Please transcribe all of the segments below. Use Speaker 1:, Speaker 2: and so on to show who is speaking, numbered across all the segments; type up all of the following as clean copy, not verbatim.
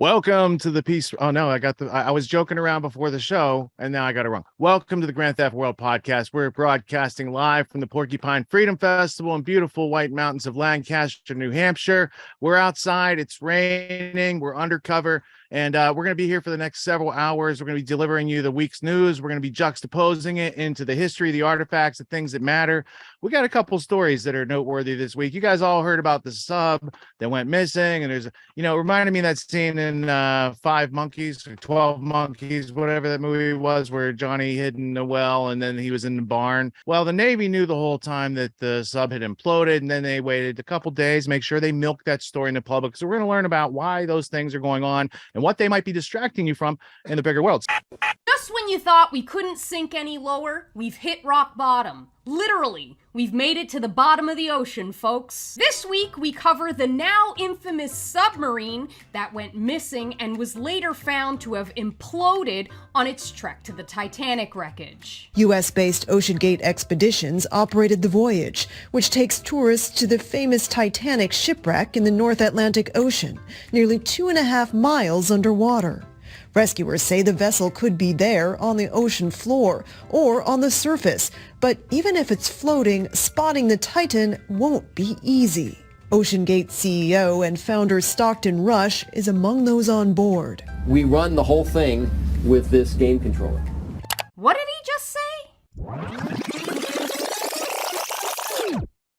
Speaker 1: Welcome to the piece. Oh no, I was joking around before the show and now I got it wrong. Welcome to the Grand Theft World podcast. We're broadcasting live from the Porcupine Freedom Festival in beautiful White Mountains of Lancaster, New Hampshire. We're outside. It's raining. We're undercover. And we're going to be here for the next several hours. We're going to be delivering you the week's news. We're going to be juxtaposing it into the history, the artifacts, the things that matter. We got a couple stories that are noteworthy this week. You guys all heard about the sub that went missing. And there's, reminded me of that scene in 5 Monkeys or 12 Monkeys, whatever that movie was, where Johnny hid in the well and then he was in the barn. Well, the Navy knew the whole time that the sub had imploded. And then they waited a couple days, make sure they milked that story in the public. So we're going to learn about why those things are going on and what they might be distracting you from in the bigger world.
Speaker 2: Just when you thought we couldn't sink any lower, we've hit rock bottom. Literally, we've made it to the bottom of the ocean, folks. This week, we cover the now infamous submarine that went missing and was later found to have imploded on its trek to the Titanic wreckage.
Speaker 3: U.S.-based OceanGate Expeditions operated the Voyage, which takes tourists to the famous Titanic shipwreck in the North Atlantic Ocean, nearly 2.5 miles underwater. Rescuers say the vessel could be there on the ocean floor or on the surface, but even if it's floating, spotting the Titan won't be easy. OceanGate CEO and founder Stockton Rush is among those on board.
Speaker 4: We run the whole thing with this game controller.
Speaker 2: What did he just say?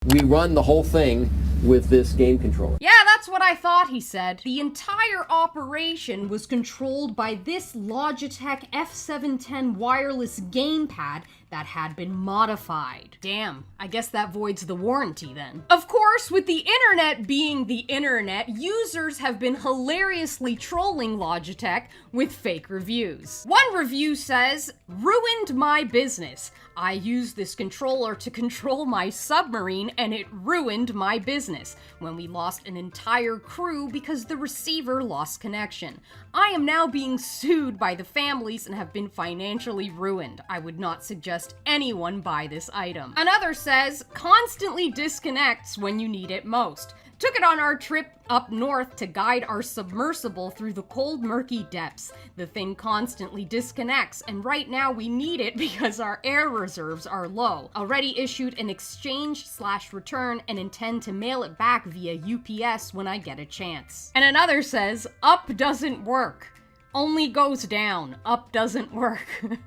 Speaker 4: We run the whole thing with this game controller.
Speaker 2: Yeah, that's what I thought he said. The entire operation was controlled by this Logitech F710 wireless gamepad that had been modified. Damn, I guess that voids the warranty then. Of course, with the internet being the internet, users have been hilariously trolling Logitech with fake reviews. One review says, "Ruined my business. I used this controller to control my submarine and it ruined my business when we lost an entire crew because the receiver lost connection. I am now being sued by the families and have been financially ruined. I would not suggest anyone buy this item." Another says, "Constantly disconnects when you need it most. Took it on our trip up north to guide our submersible through the cold, murky depths. The thing constantly disconnects, and right now we need it because our air reserves are low. Already issued an exchange/return and intend to mail it back via UPS when I get a chance." And another says, "Up doesn't work. Only goes down. Up doesn't work."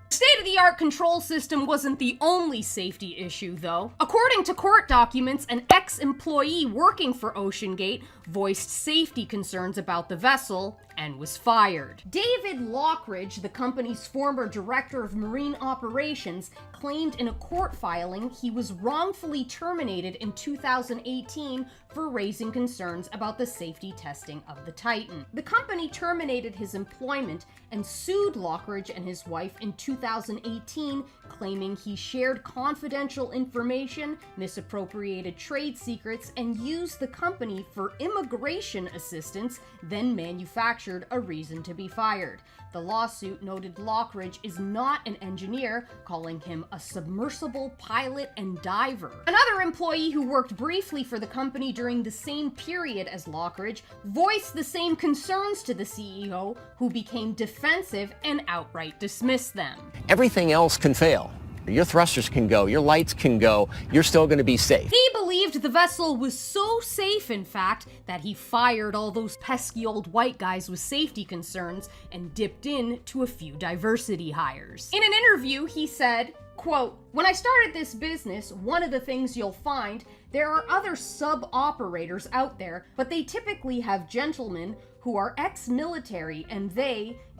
Speaker 2: State-of-the-art control system wasn't the only safety issue, though. According to court documents, an ex-employee working for OceanGate voiced safety concerns about the vessel and was fired. David Lockridge, the company's former director of marine operations, claimed in a court filing he was wrongfully terminated in 2018 for raising concerns about the safety testing of the Titan. The company terminated his employment and sued Lockridge and his wife in 2018, claiming he shared confidential information, misappropriated trade secrets, and used the company for immigration assistance, then manufactured a reason to be fired. The lawsuit noted Lockridge is not an engineer, calling him a submersible pilot and diver. Another employee who worked briefly for the company during the same period as Lockridge voiced the same concerns to the CEO, who became defensive and outright dismissed them.
Speaker 4: Everything else can fail. Your thrusters can go, your lights can go, you're still going to be safe.
Speaker 2: He believed the vessel was so safe, in fact, that he fired all those pesky old white guys with safety concerns and dipped in to a few diversity hires. In an interview, he said, quote, "When I started this business, one of the things you'll find, there are other sub-operators out there, but they typically have gentlemen who are ex-military, and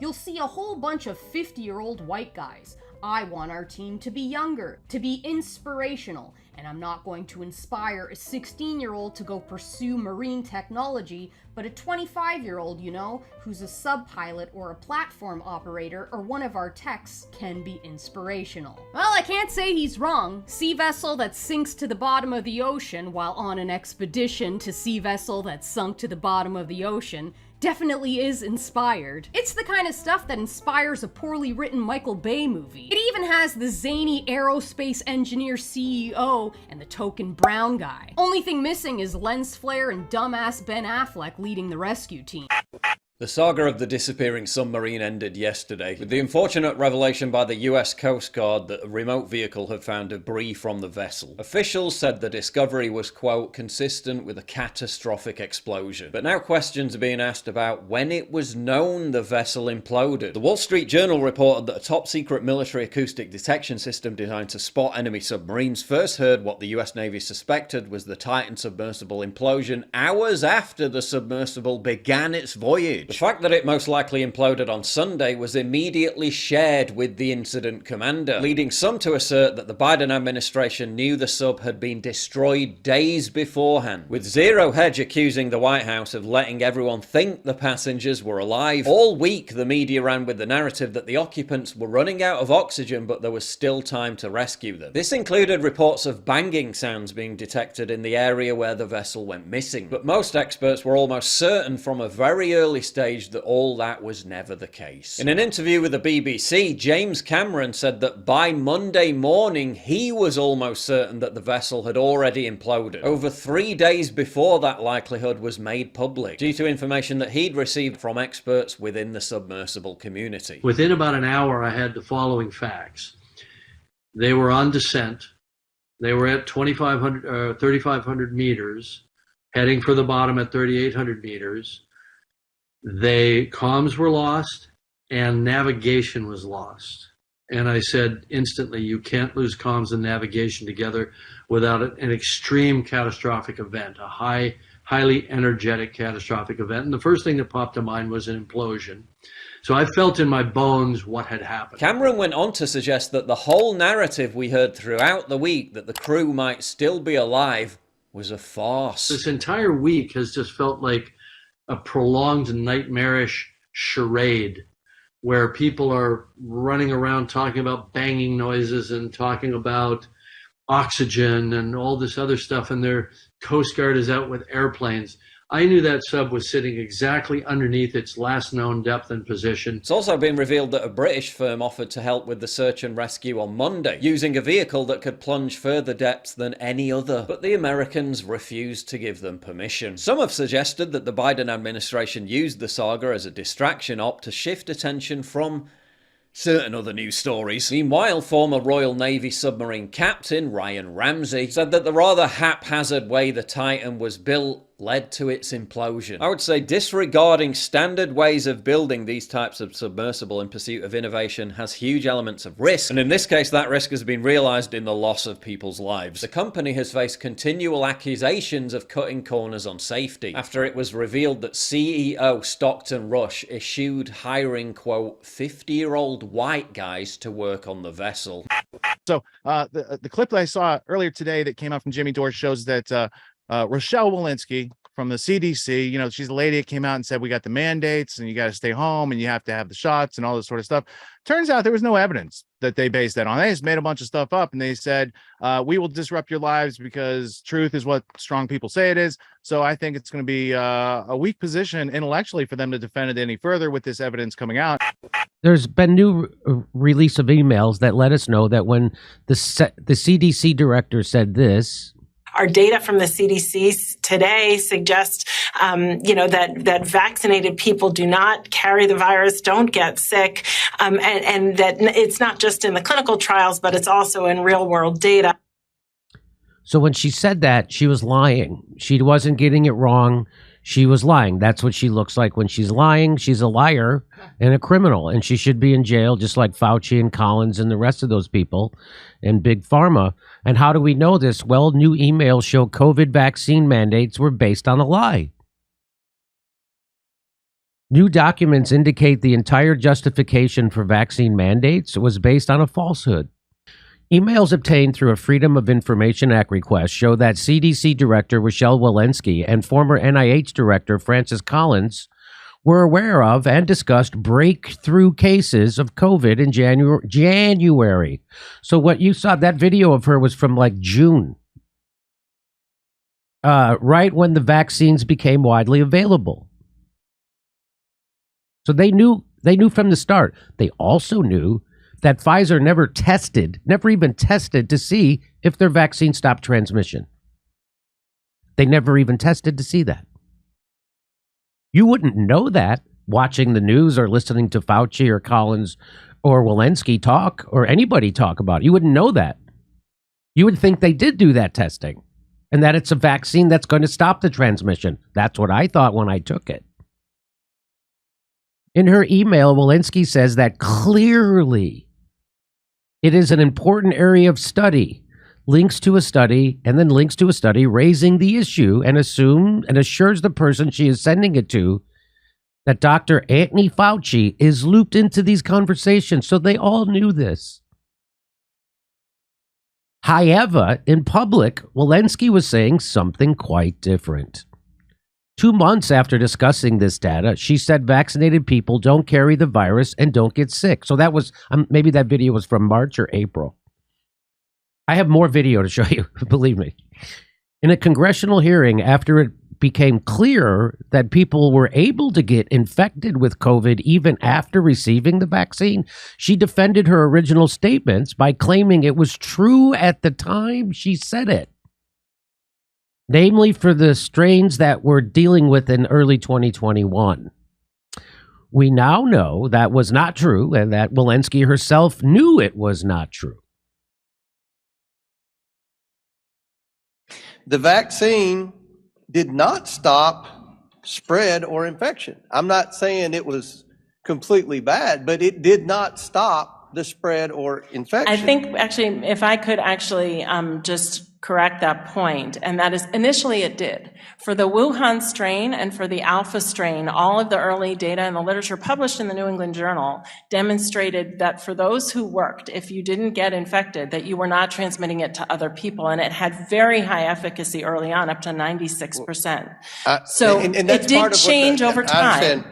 Speaker 2: you'll see a whole bunch of 50-year-old white guys. I want our team to be younger, to be inspirational, and I'm not going to inspire a 16-year-old to go pursue marine technology, but a 25-year-old, who's a sub-pilot or a platform operator or one of our techs can be inspirational." Well, I can't say he's wrong. Sea vessel that sinks to the bottom of the ocean while on an expedition to sea vessel that sunk to the bottom of the ocean definitely is inspired. It's the kind of stuff that inspires a poorly written Michael Bay movie. It even has the zany aerospace engineer CEO and the token brown guy. Only thing missing is lens flare and dumbass Ben Affleck leading the rescue team.
Speaker 5: The saga of the disappearing submarine ended yesterday, with the unfortunate revelation by the US Coast Guard that a remote vehicle had found debris from the vessel. Officials said the discovery was, quote, consistent with a catastrophic explosion. But now questions are being asked about when it was known the vessel imploded. The Wall Street Journal reported that a top-secret military acoustic detection system designed to spot enemy submarines first heard what the US Navy suspected was the Titan submersible implosion hours after the submersible began its voyage. The fact that it most likely imploded on Sunday was immediately shared with the incident commander, leading some to assert that the Biden administration knew the sub had been destroyed days beforehand, with Zero Hedge accusing the White House of letting everyone think the passengers were alive. All week, the media ran with the narrative that the occupants were running out of oxygen, but there was still time to rescue them. This included reports of banging sounds being detected in the area where the vessel went missing, but most experts were almost certain from a very early stage that all that was never the case. In an interview with the BBC, James Cameron said that by Monday morning he was almost certain that the vessel had already imploded, over 3 days before that likelihood was made public, due to information that he'd received from experts within the submersible community.
Speaker 6: Within about an hour, I had the following facts. They were on descent. They were at 3,500 meters, heading for the bottom at 3,800 meters. Comms were lost and navigation was lost. And I said instantly, you can't lose comms and navigation together without an extreme catastrophic event, a highly energetic catastrophic event. And the first thing that popped to mind was an implosion. So I felt in my bones what had happened.
Speaker 5: Cameron went on to suggest that the whole narrative we heard throughout the week that the crew might still be alive was a farce.
Speaker 6: This entire week has just felt like a prolonged nightmarish charade where people are running around talking about banging noises and talking about oxygen and all this other stuff, and their Coast Guard is out with airplanes. I knew that sub was sitting exactly underneath its last known depth and position.
Speaker 5: It's also been revealed that a British firm offered to help with the search and rescue on Monday, using a vehicle that could plunge further depths than any other, but the Americans refused to give them permission. Some have suggested that the Biden administration used the saga as a distraction op to shift attention from certain other news stories. Meanwhile, former Royal Navy submarine captain Ryan Ramsey said that the rather haphazard way the Titan was built led to its implosion. I would say disregarding standard ways of building these types of submersible in pursuit of innovation has huge elements of risk, and in this case that risk has been realized in the loss of people's lives. The company has faced continual accusations of cutting corners on safety after it was revealed that CEO Stockton Rush issued hiring, quote, 50-year-old white guys to work on the vessel.
Speaker 1: So the clip that I saw earlier today that came out from Jimmy Dore shows that Rochelle Walensky from the CDC, you know, she's the lady that came out and said, we got the mandates and you got to stay home and you have to have the shots and all this sort of stuff. Turns out there was no evidence that they based that on. They just made a bunch of stuff up and they said, we will disrupt your lives because truth is what strong people say it is. So I think it's going to be a weak position intellectually for them to defend it any further with this evidence coming out.
Speaker 7: There's been new release of emails that let us know that when the CDC director said this,
Speaker 8: our data from the CDC today suggests, that vaccinated people do not carry the virus, don't get sick, and that it's not just in the clinical trials, but it's also in real world data.
Speaker 7: So when she said that, she was lying. She wasn't getting it wrong. She was lying. That's what she looks like when she's lying. She's a liar and a criminal, and she should be in jail just like Fauci and Collins and the rest of those people and Big Pharma. And how do we know this? Well, new emails show COVID vaccine mandates were based on a lie. New documents indicate the entire justification for vaccine mandates was based on a falsehood. Emails obtained through a Freedom of Information Act request show that CDC Director Rochelle Walensky and former NIH Director Francis Collins were aware of and discussed breakthrough cases of COVID in January. So what you saw, that video of her was from like June, right when the vaccines became widely available. So they knew from the start. They also knew that Pfizer never even tested to see if their vaccine stopped transmission. They never even tested to see that. You wouldn't know that watching the news or listening to Fauci or Collins or Walensky talk or anybody talk about it. You wouldn't know that. You would think they did do that testing and that it's a vaccine that's going to stop the transmission. That's what I thought when I took it. In her email, Walensky says that clearly it is an important area of study. Links to a study and then links to a study raising the issue and assures the person she is sending it to that Dr. Anthony Fauci is looped into these conversations. So they all knew this. However, in public, Walensky was saying something quite different. 2 months after discussing this data, she said vaccinated people don't carry the virus and don't get sick. So that was, maybe that video was from March or April. I have more video to show you, believe me. In a congressional hearing, after it became clear that people were able to get infected with COVID even after receiving the vaccine, she defended her original statements by claiming it was true at the time she said it. Namely, for the strains that we're dealing with in early 2021. We now know that was not true and that Walensky herself knew it was not true.
Speaker 9: The vaccine did not stop spread or infection. I'm not saying it was completely bad, but it did not stop the spread or infection.
Speaker 8: I think actually, if I could actually just correct that point, and that is initially it did. For the Wuhan strain and for the Alpha strain, all of the early data and the literature published in the New England Journal demonstrated that for those who worked, if you didn't get infected, that you were not transmitting it to other people, and it had very high efficacy early on, up to 96%. So
Speaker 9: and
Speaker 8: it did change over time.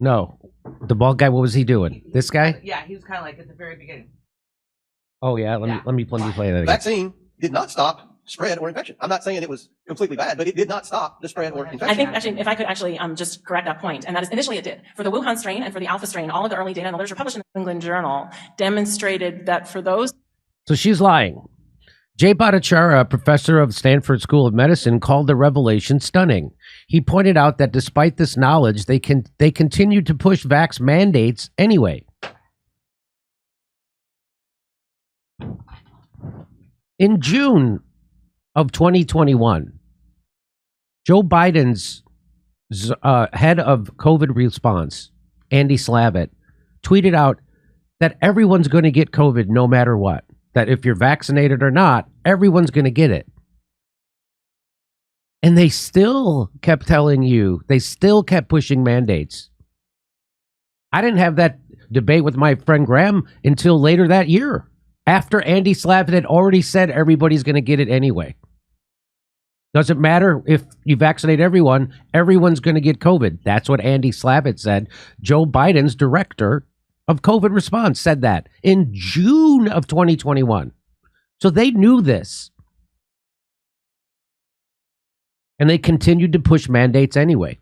Speaker 7: No, the bald guy, what was he doing? This guy?
Speaker 10: Yeah, he was kind of like at the very beginning.
Speaker 7: Oh yeah, let me play that again.
Speaker 9: Vaccine did not stop spread or infection. I'm not saying it was completely bad, but it did not stop the spread or infection.
Speaker 8: I think actually, if I could actually just correct that point, and that is initially it did. For the Wuhan strain and for the Alpha strain, all of the early data and the literature published in the New England Journal demonstrated that for those.
Speaker 7: So she's lying. Jay Bhattacharya, a professor of Stanford School of Medicine, called the revelation stunning. He pointed out that despite this knowledge, they continued to push vax mandates anyway. In June of 2021, Joe Biden's head of COVID response, Andy Slavitt, tweeted out that everyone's going to get COVID no matter what. That if you're vaccinated or not, everyone's going to get it. And they still kept telling you, they still kept pushing mandates. I didn't have that debate with my friend Graham until later that year, after Andy Slavitt had already said everybody's going to get it anyway. Doesn't matter if you vaccinate everyone, everyone's going to get COVID. That's what Andy Slavitt said. Joe Biden's director of COVID response said that in June of 2021. So they knew this. And they continued to push mandates anyway.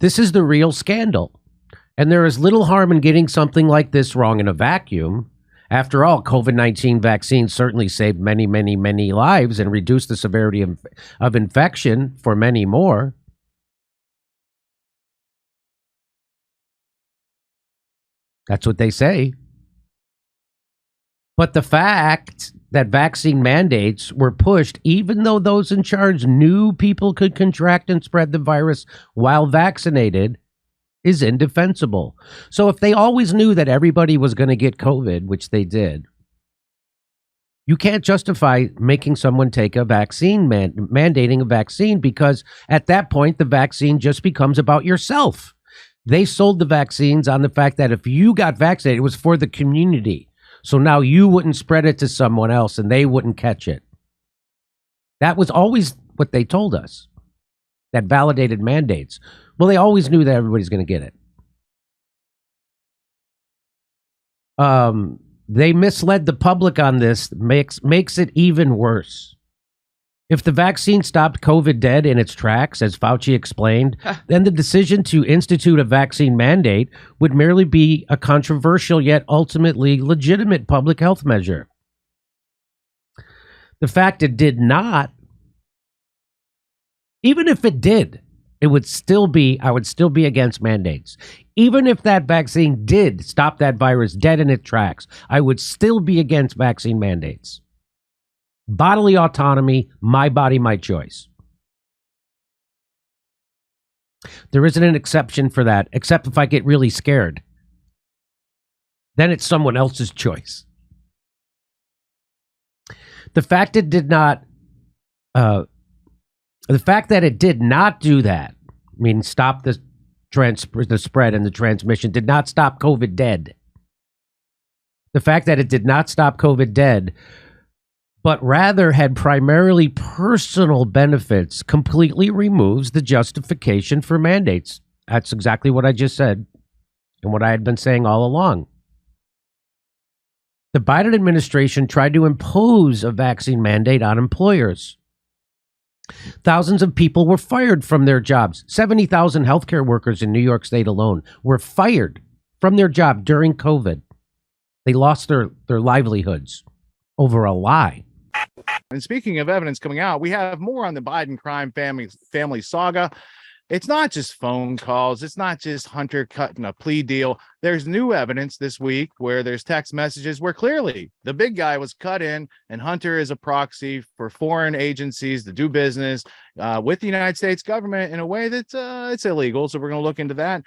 Speaker 7: This is the real scandal. And there is little harm in getting something like this wrong in a vacuum. After all, COVID-19 vaccines certainly saved many, many, many lives and reduced the severity of infection for many more. That's what they say. But the fact that vaccine mandates were pushed, even though those in charge knew people could contract and spread the virus while vaccinated, is indefensible. So if they always knew that everybody was going to get COVID, which they did, you can't justify making someone take a vaccine, mandating a vaccine, because at that point, the vaccine just becomes about yourself. They sold the vaccines on the fact that if you got vaccinated, it was for the community. So now you wouldn't spread it to someone else and they wouldn't catch it. That was always what they told us. That validated mandates. Well, they always knew that everybody's going to get it. They misled the public on this, makes it even worse. If the vaccine stopped COVID dead in its tracks, as Fauci explained, then the decision to institute a vaccine mandate would merely be a controversial yet ultimately legitimate public health measure. The fact it did not Even if it did, I would still be against mandates. Even if that vaccine did stop that virus dead in its tracks, I would still be against vaccine mandates. Bodily autonomy, my body, my choice. There isn't an exception for that, except if I get really scared. Then it's someone else's choice. The fact that it did not do that, I mean, stop the spread and the transmission, did not stop COVID dead. The fact that it did not stop COVID dead, but rather had primarily personal benefits, completely removes the justification for mandates. That's exactly what I just said and what I had been saying all along. The Biden administration tried to impose a vaccine mandate on employers. Thousands of people were fired from their jobs. 70,000 healthcare workers in New York State alone were fired from their job during COVID. They lost their livelihoods over a lie.
Speaker 1: And speaking of evidence coming out, we have more on the Biden crime family saga. It's not just phone calls. It's not just Hunter cutting a plea deal. There's new evidence this week where there's text messages where clearly the big guy was cut in and Hunter is a proxy for foreign agencies to do business with the United States government in a way that it's illegal. So we're going to look into that.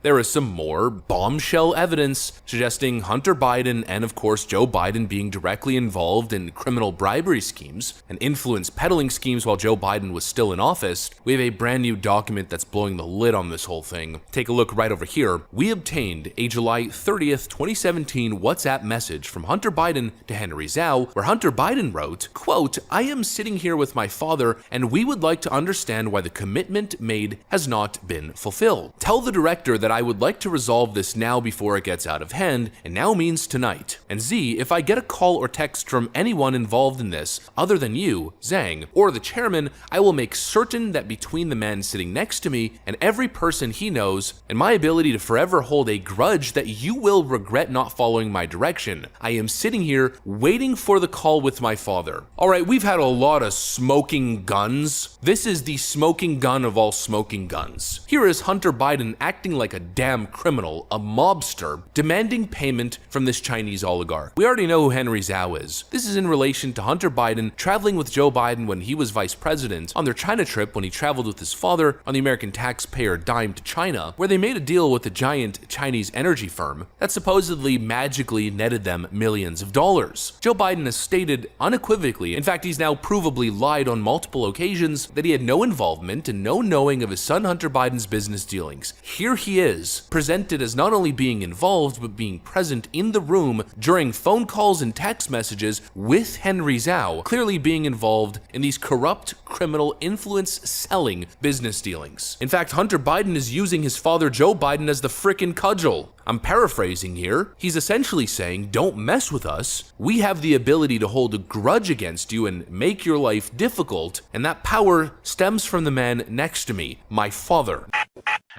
Speaker 11: There is some more bombshell evidence suggesting Hunter Biden and, of course, Joe Biden being directly involved in criminal bribery schemes and influence peddling schemes while Joe Biden was still in office. We have a brand new document that's blowing the lid on this whole thing. Take a look right over here. We obtained a July 30th, 2017 WhatsApp message from Hunter Biden to Henry Zhao, where Hunter Biden wrote, quote, "I am sitting here with my father, and we would like to understand why the commitment made has not been fulfilled. Tell the director that I would like to resolve this now before it gets out of hand, and now means tonight. And Z, if I get a call or text from anyone involved in this, other than you, Zhang, or the chairman, I will make certain that between the man sitting next to me and every person he knows, and my ability to forever hold a grudge that you will regret not following my direction, I am sitting here waiting for the call with my father." Alright, we've had a lot of smoking guns. This is the smoking gun of all smoking guns. Here is Hunter Biden acting like a damn criminal, a mobster, demanding payment from this Chinese oligarch. We already know who Henry Zhao is. This is in relation to Hunter Biden traveling with Joe Biden when he was vice president, on their China trip when he traveled with his father on the American taxpayer dime to China, where they made a deal with a giant Chinese energy firm that supposedly magically netted them millions of dollars. Joe Biden has stated unequivocally, in fact he's now provably lied on multiple occasions, that he had no involvement and no knowing of his son Hunter Biden's business dealings. Here he is, presented as not only being involved, but being present in the room during phone calls and text messages with Henry Zhao, clearly being involved in these corrupt, criminal, influence-selling business dealings. In fact, Hunter Biden is using his father Joe Biden as the frickin' cudgel. I'm paraphrasing here. He's essentially saying, don't mess with us. We have the ability to hold a grudge against you and make your life difficult, and that power stems from the man next to me, my father.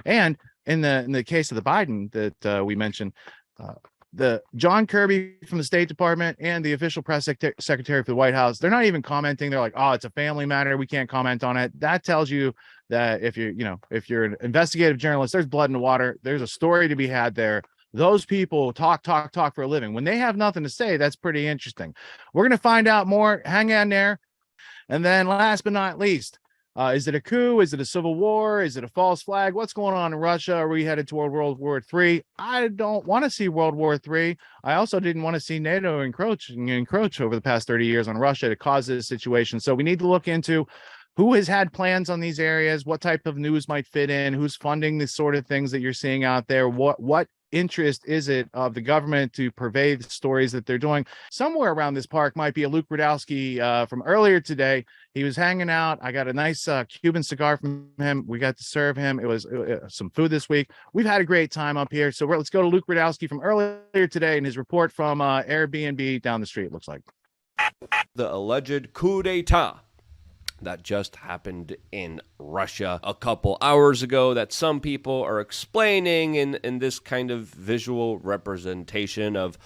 Speaker 1: And in the case of the Biden that we mentioned, the John Kirby from the State Department and the official press secretary for the White House, they're not even commenting. They're like, oh, it's a family matter. We can't comment on it. That tells you that if you're an investigative journalist, there's blood in the water. There's a story to be had there. Those people talk for a living. When they have nothing to say, that's pretty interesting. We're going to find out more. Hang on there. And then last but not least, is it a coup? Is it a civil war? Is it a false flag? What's going on in Russia? Are we headed toward World War III? I don't want to see World War III. I also didn't want to see NATO encroach over the past 30 years on Russia to cause this situation. So we need to look into who has had plans on these areas, what type of news might fit in, who's funding the sort of things that you're seeing out there, what interest is it of the government to purvey the stories that they're doing. Somewhere around this park might be a Luke Rudowski from earlier today. He was hanging out. I got a nice Cuban cigar from him. We got to serve him. It was some food this week. We've had a great time up here. So let's go to Luke Rudowski from earlier today and his report from Airbnb down the street, it looks like.
Speaker 12: The alleged coup d'etat that just happened in Russia a couple hours ago that some people are explaining in this kind of visual representation of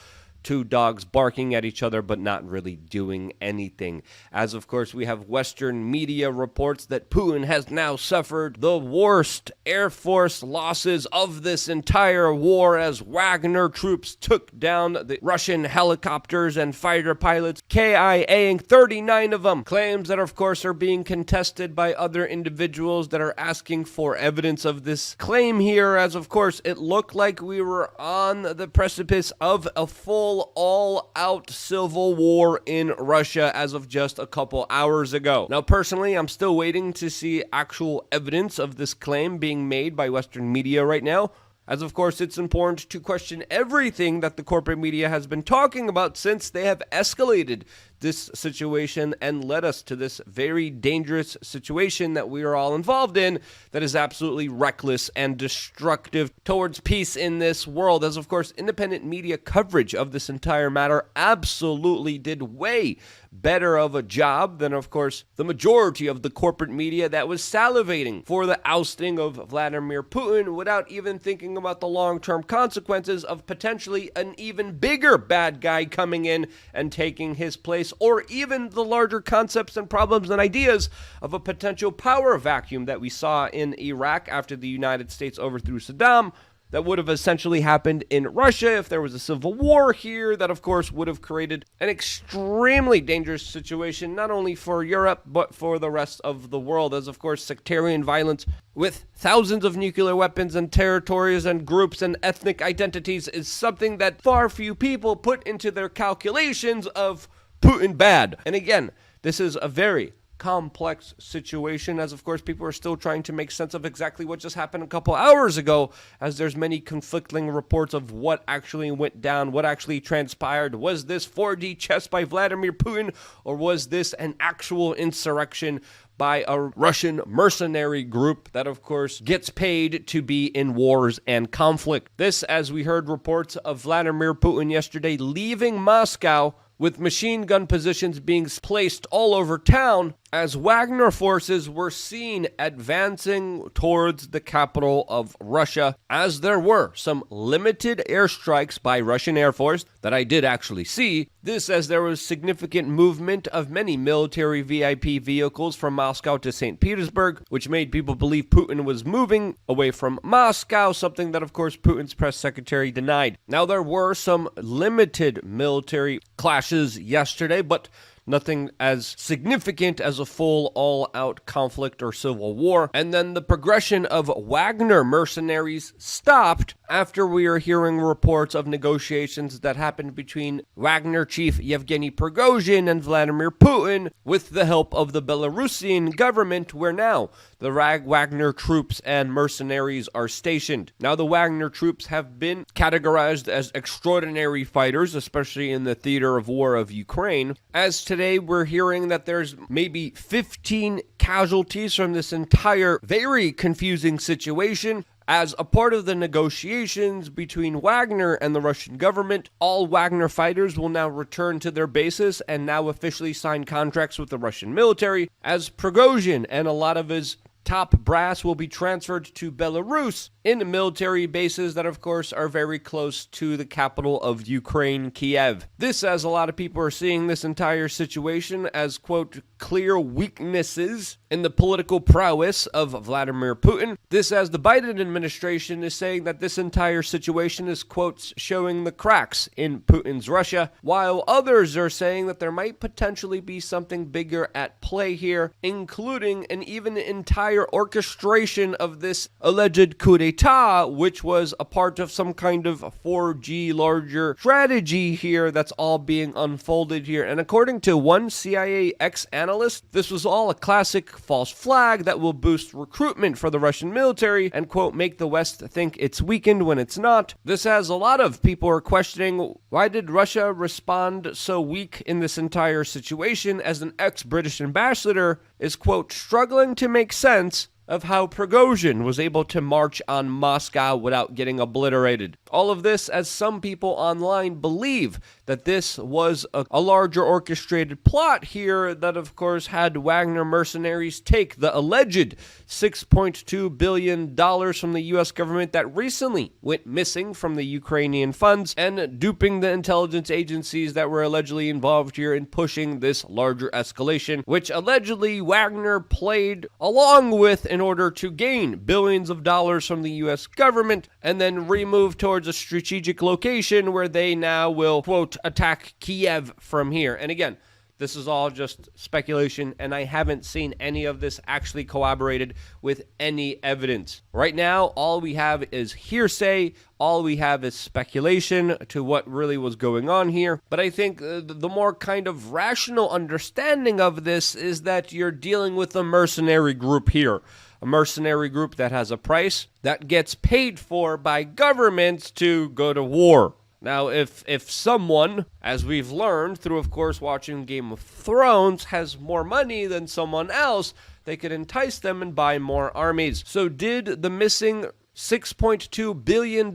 Speaker 12: two dogs barking at each other but not really doing anything. As of course we have Western media reports that Putin has now suffered the worst Air Force losses of this entire war as Wagner troops took down the Russian helicopters and fighter pilots, KIAing 39 of them. Claims that of course are being contested by other individuals that are asking for evidence of this claim here, as of course it looked like we were on the precipice of a full all-out civil war in Russia as of just a couple hours ago. Now personally, I'm still waiting to see actual evidence of this claim being made by Western media right now, as of course it's important to question everything that the corporate media has been talking about since they have escalated this situation and led us to this very dangerous situation that we are all involved in that is absolutely reckless and destructive towards peace in this world. As of course independent media coverage of this entire matter absolutely did way better of a job than of course the majority of the corporate media that was salivating for the ousting of Vladimir Putin without even thinking about the long-term consequences of potentially an even bigger bad guy coming in and taking his place, or even the larger concepts and problems and ideas of a potential power vacuum that we saw in Iraq after the United States overthrew Saddam, that would have essentially happened in Russia if there was a civil war here, that of course would have created an extremely dangerous situation, not only for Europe, but for the rest of the world, as of course sectarian violence with thousands of nuclear weapons and territories and groups and ethnic identities is something that far few people put into their calculations of Putin bad. And again, this is a very complex situation, as of course people are still trying to make sense of exactly what just happened a couple hours ago, as there's many conflicting reports of what actually went down, what actually transpired. Was this 4D chess by Vladimir Putin, or was this an actual insurrection by a Russian mercenary group that of course gets paid to be in wars and conflict? This, as we heard reports of Vladimir Putin yesterday leaving Moscow with machine gun positions being placed all over town as Wagner forces were seen advancing towards the capital of Russia, as there were some limited airstrikes by Russian Air Force that I did actually see. This as there was significant movement of many military VIP vehicles from Moscow to St. Petersburg, which made people believe Putin was moving away from Moscow, something that of course Putin's press secretary denied. Now there were some limited military clashes yesterday, but nothing as significant as a full all-out conflict or civil war. And then the progression of Wagner mercenaries stopped after we are hearing reports of negotiations that happened between Wagner chief Yevgeny Prigozhin and Vladimir Putin with the help of the Belarusian government, where now the Wagner troops and mercenaries are stationed. Now the Wagner troops have been categorized as extraordinary fighters, especially in the theater of war of Ukraine, as today we're hearing that there's maybe 15 casualties from this entire very confusing situation. As a part of the negotiations between Wagner and the Russian government, all Wagner fighters will now return to their bases and now officially sign contracts with the Russian military, as Prigozhin and a lot of his top brass will be transferred to Belarus in military bases that of course are very close to the capital of Ukraine, Kiev. This, as a lot of people are seeing this entire situation as, quote, clear weaknesses in the political prowess of Vladimir Putin. This, as the Biden administration is saying that this entire situation is, quote, showing the cracks in Putin's Russia, while others are saying that there might potentially be something bigger at play here, including an even entire orchestration of this alleged coup d'etat, which was a part of some kind of 4G larger strategy here that's all being unfolded here. And according to one CIA ex-analyst, this was all a classic false flag that will boost recruitment for the Russian military and, quote, make the West think it's weakened when it's not. This has a lot of people are questioning, why did Russia respond so weak in this entire situation, as an ex-British ambassador is, quote, struggling to make sense of how Prigozhin was able to march on Moscow without getting obliterated. All of this as some people online believe that this was a larger orchestrated plot here that, of course, had Wagner mercenaries take the alleged $6.2 billion from the U.S. government that recently went missing from the Ukrainian funds and duping the intelligence agencies that were allegedly involved here in pushing this larger escalation, which allegedly Wagner played along with in order to gain billions of dollars from the U.S. government and then remove towards a strategic location where they now will, quote, attack Kiev from here. And again, this is all just speculation, and I haven't seen any of this actually corroborated with any evidence. Right now, all we have is hearsay. All we have is speculation to what really was going on here. But I think the more kind of rational understanding of this is that you're dealing with a mercenary group here. A mercenary group that has a price that gets paid for by governments to go to war. Now, if someone, as we've learned through, of course, watching Game of Thrones, has more money than someone else, they could entice them and buy more armies. So did the missing $6.2 billion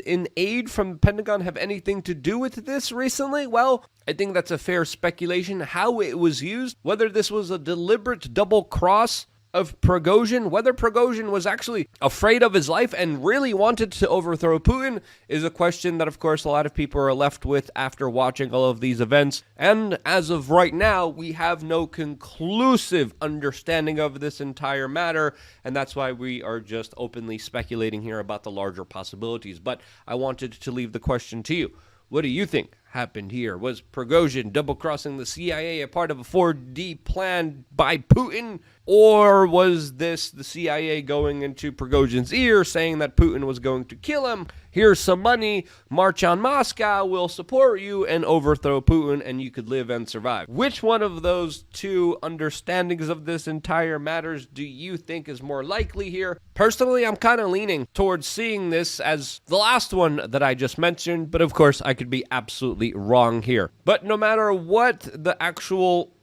Speaker 12: in aid from the Pentagon have anything to do with this recently? Well, I think that's a fair speculation. How it was used, whether this was a deliberate double cross of Prigozhin, whether Prigozhin was actually afraid of his life and really wanted to overthrow Putin, is a question that, of course, a lot of people are left with after watching all of these events. And as of right now, we have no conclusive understanding of this entire matter, and that's why we are just openly speculating here about the larger possibilities. But I wanted to leave the question to you. What do you think happened here? Was Prigozhin double-crossing the CIA a part of a 4D plan by Putin? Or was this the CIA going into Prigozhin's ear saying that Putin was going to kill him? Here's some money, march on Moscow, we'll support you, and overthrow Putin, and you could live and survive. Which one of those two understandings of this entire matters do you think is more likely here? Personally, I'm kind of leaning towards seeing this as the last one that I just mentioned, but of course, I could be absolutely wrong here. But no matter what the actual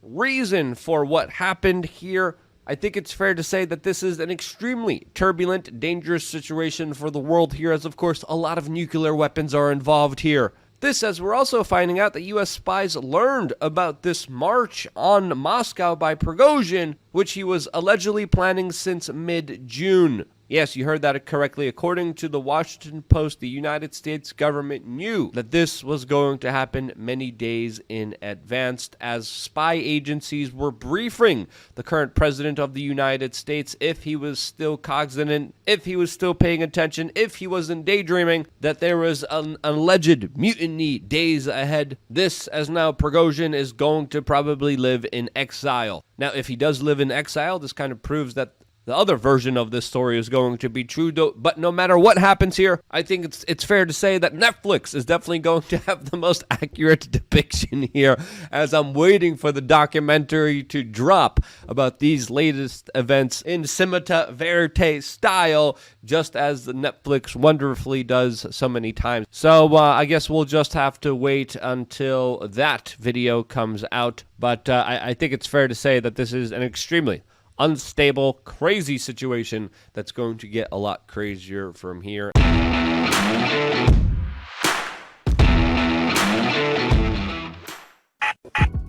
Speaker 12: reason for what happened here, I think it's fair to say that this is an extremely turbulent, dangerous situation for the world here, as of course a lot of nuclear weapons are involved here. This as we're also finding out that U.S. spies learned about this march on Moscow by Prigozhin, which he was allegedly planning since mid-June. Yes, you heard that correctly. According to the Washington Post, the United States government knew that this was going to happen many days in advance as spy agencies were briefing the current president of the United States if he was still cognizant, if he was still paying attention, if he wasn't daydreaming, that there was an alleged mutiny days ahead. This, as now Prigozhin is going to probably live in exile. Now, if he does live in exile, this kind of proves that the other version of this story is going to be true, but no matter what happens here, I think it's fair to say that Netflix is definitely going to have the most accurate depiction here, as I'm waiting for the documentary to drop about these latest events in Cinema Verite style, just as the Netflix wonderfully does so many times. So I guess we'll just have to wait until that video comes out, but I think it's fair to say that this is an extremely unstable, crazy situation that's going to get a lot crazier from here.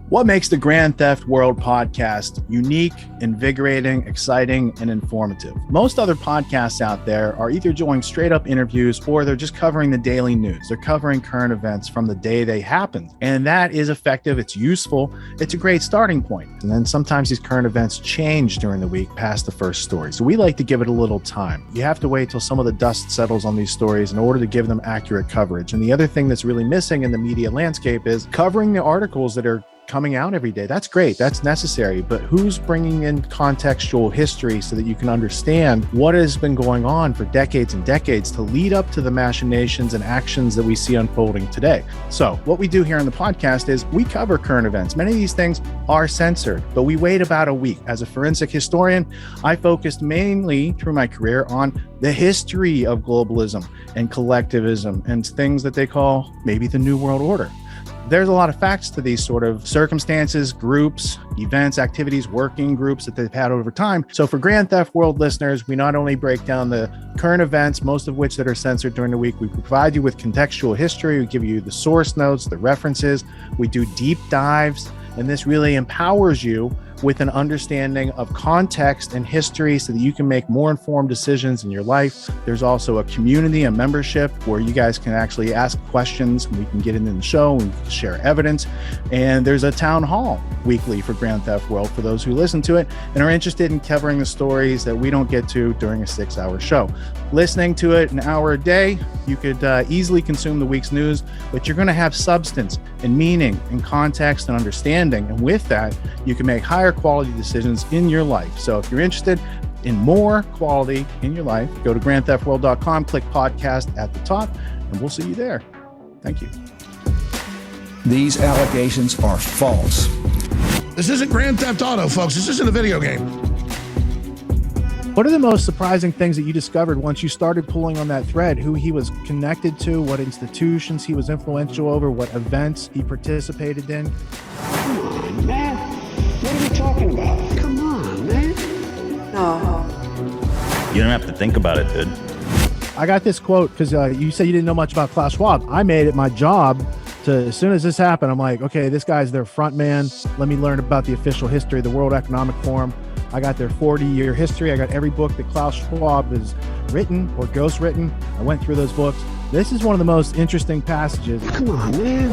Speaker 1: What makes the Grand Theft World podcast unique, invigorating, exciting, and informative? Most other podcasts out there are either doing straight up interviews or they're just covering the daily news. They're covering current events from the day they happened. And that is effective. It's useful. It's a great starting point. And then sometimes these current events change during the week past the first story. So we like to give it a little time. You have to wait till some of the dust settles on these stories in order to give them accurate coverage. And the other thing that's really missing in the media landscape is covering the articles that are coming out every day. That's great. That's necessary. But who's bringing in contextual history so that you can understand what has been going on for decades and decades to lead up to the machinations and actions that we see unfolding today? So what we do here on the podcast is we cover current events. Many of these things are censored, but we wait about a week. As a forensic historian, I focused mainly through my career on the history of globalism and collectivism and things that they call maybe the New World Order. there's a lot of facts to these sort of circumstances, groups, events, activities, working groups that they've had over time. So for Grand Theft World listeners, we not only break down the current events, most of which that are censored during the week, we provide you with contextual history, we give you the source notes, the references, we do deep dives, and this really empowers you with an understanding of context and history so that you can make more informed decisions in your life. There's also a community, a membership where you guys can actually ask questions and we can get into the show and share evidence. And there's a town hall weekly for Grand Theft World for those who listen to it and are interested in covering the stories that we don't get to during a 6-hour show. Listening to it an hour a day, you could easily consume the week's news, but you're going to have substance and meaning and context and understanding. And with that, you can make higher quality decisions in your life. So if you're interested in more quality in your life, go to grandtheftworld.com, click podcast at the top, and we'll see you there. Thank you.
Speaker 13: These allegations are false.
Speaker 14: This isn't Grand Theft Auto, folks. This isn't a video game.
Speaker 1: What are the most surprising things that you discovered once you started pulling on that thread? Who he was connected to, what institutions he was influential over, what events he participated in?
Speaker 15: Come on, man. What are we talking about? Come on, man. No.
Speaker 16: You don't have to think about it, dude.
Speaker 1: I got this quote because you said you didn't know much about Klaus Schwab. I made it my job to, as soon as this happened, I'm like, okay, this guy's their front man. Let me learn about the official history of the World Economic Forum. I got their 40-year history. I got every book that Klaus Schwab has written or ghostwritten. I went through those books. This is one of the most interesting passages.
Speaker 15: Come on, man.